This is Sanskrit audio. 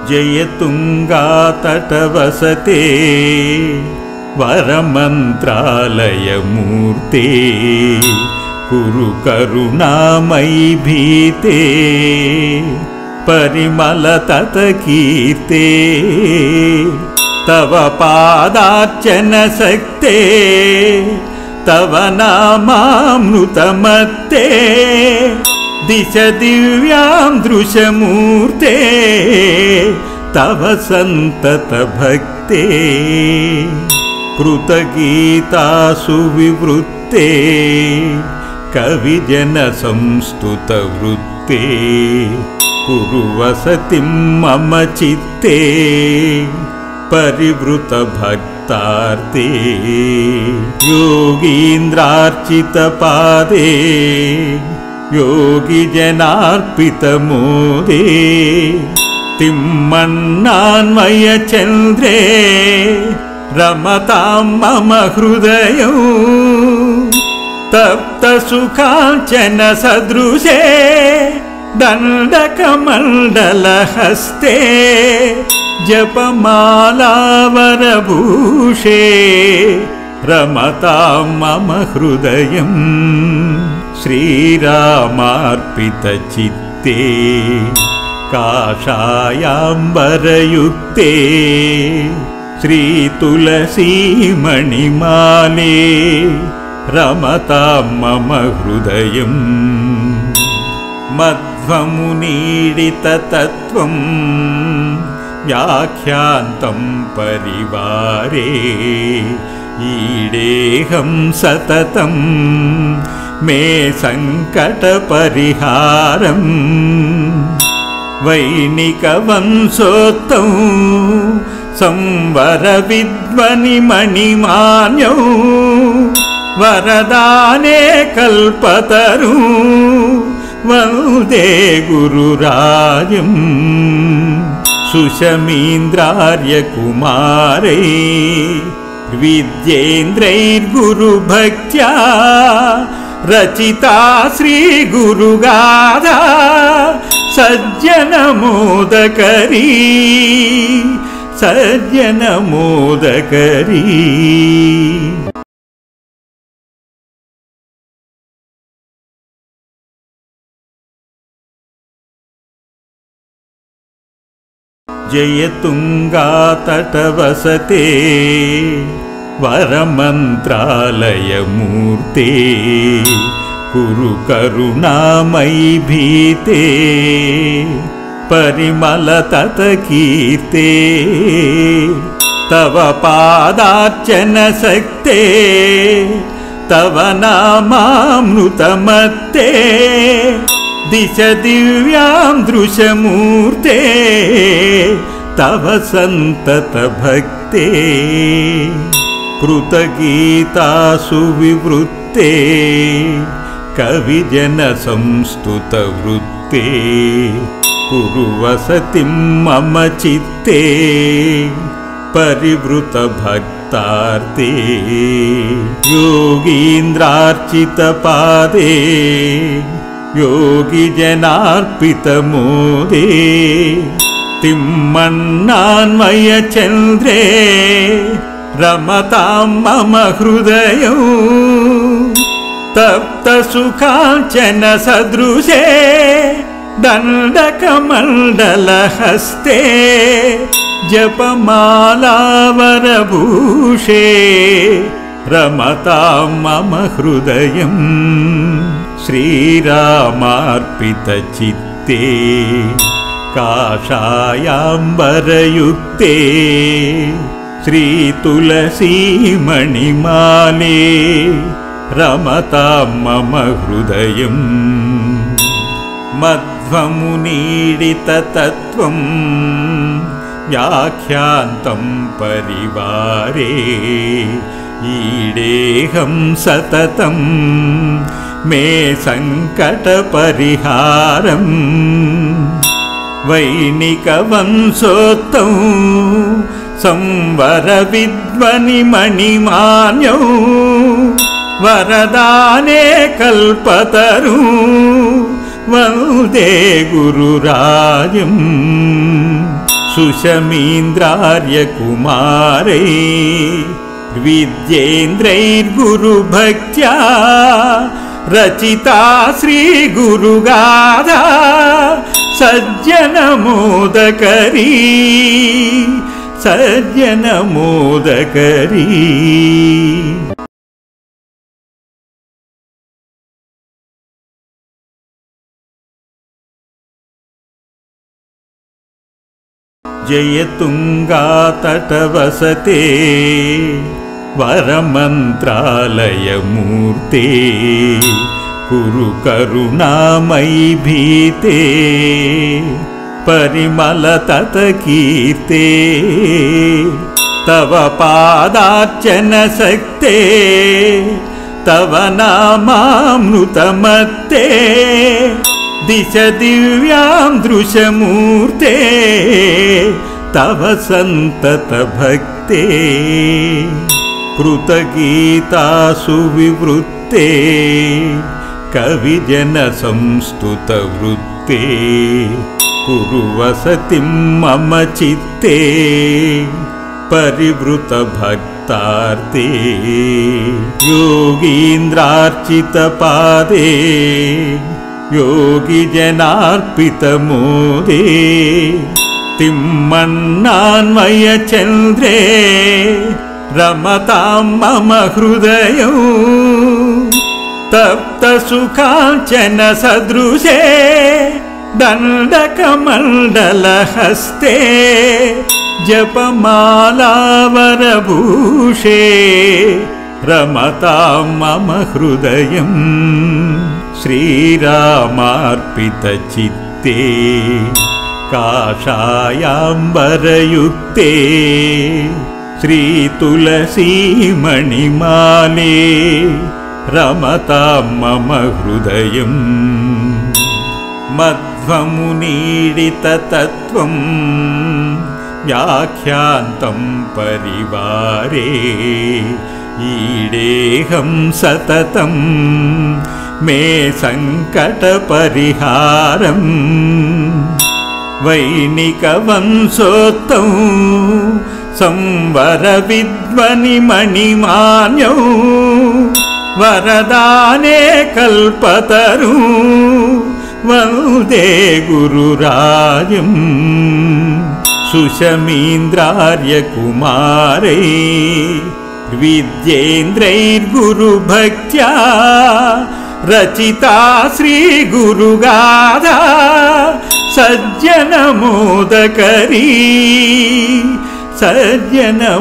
जयतुङ्गातटवसते वरमन्त्रालयमूर्ते कुरु करुणामयि भीते परिमलततकीर्ते तव पादार्चनशक्ते तव नामामृतमत्ते दिश दिव्यां दृशमूर्ते तव सन्ततभक्ते कृतगीतासु विवृत्ते कविजनसंस्तुतवृत्ते कुरु वसतिं मम चित्ते परिवृतभक्तार्ते योगीन्द्रार्चितपादे योगिजनार्पितमोदे तिम्मन्नान्वयचन्द्रे रमतां मम हृदयं तप्तसुखाञ्चनसदृशे दण्डकमण्डलहस्ते जपमालावरभूषे रमतां मम हृदयं श्रीरामार्पितचित्ते काषायाम्बरयुक्ते श्रीतुलसीमणिमाले रमतां मम हृदयं मध्वमुनीडिततत्त्वं व्याख्यान्तं परिवारे ईडेहं सततं मे सङ्कटपरिहारं वैनिकवंशोक्तौ संवरविध्वनिमणिमान्यौ वरदाने कल्पतरू वन्दे गुरुराजं सुशमीन्द्रार्यकुमारै विद्येन्द्रैर्गुरुभक्त्या रचिता श्रीगुरुगाथा सज्जनमोदकरी सज्जनमोदकरी जयतुङ्गातटवसते वरमन्त्रालयमूर्ते कुरु करुणामयि भीते परिमलततकीर्ते तव पादार्चनशक्ते तव नामामृतमत्ते दिश दिव्यां दृशमूर्ते तव सन्ततभक्ते कृतगीतासु विवृत्ते कविजनसंस्तुतवृत्ते कुरु वसतिं मम चित्ते परिवृतभक्तार्ते योगीन्द्रार्चितपादे योगिजनार्पितमोदे तिम्मन्नान्वयचन्द्रे रमतां मम हृदयं तप्तसुखाञ्चनसदृशे दण्डकमण्डलहस्ते जपमालावरभूषे रमतां मम हृदयं श्रीरामार्पितचित्ते काषायाम्बरयुक्ते श्रीतुलसीमणिमाले रमतां मम हृदयं मध्वमुनीडिततत्त्वं व्याख्यान्तं परिवारे ईडेहं सततं मे सङ्कटपरिहारं वैनिकवंशोक्तौ संवरविध्वनिमणिमान्यौ वरदाने कल्पतरू वन्दे गुरुराजं सुशमीन्द्रार्यकुमारै विद्येन्द्रैर्गुरुभक्त्या रचिता श्रीगुरुगाथा सज्जनमोदकरी सज्जनमोदकरी। जयतुङ्गातटवसते वरमन्त्रालयमूर्ते कुरु करुणामयि भीते परिमलततकीर्ते तव पादार्चनशक्ते तव नामामृतमत्ते दिश दिव्यां दृशमूर्ते तव सन्ततभक्ते कृतगीतासु विवृत्ते कविजनसंस्तुतवृत्ते कुरु वसतिं मम चित्ते परिवृतभक्तार्ते योगीन्द्रार्चितपादे योगिजनार्पितमोदे तिम्मन्नान्वयचन्द्रे रमतां मम हृदयं तप्तसुखाञ्चनसदृशे दण्डकमण्डलहस्ते जपमालावरभूषे रमतां मम हृदयं श्रीरामार्पितचित्ते काषायाम्बरयुक्ते श्रीतुलसीमणिमाले रमतां मम हृदयं मध्वमुनीडिततत्त्वं व्याख्यान्तं परिवारे ईडेहं सततं मे सङ्कटपरिहारम् वैनिकवंशोत्तौ संवरविद्वनिमणिमान्यौ वरदाने कल्पतरु वन्दे गुरुराजम् सुशमीन्द्रार्यकुमारै विद्येन्द्रैर्गुरुभक्त्या रचिता श्रीगुरुगाथा सज्जनमोदकरी सज्जनमोदकरी।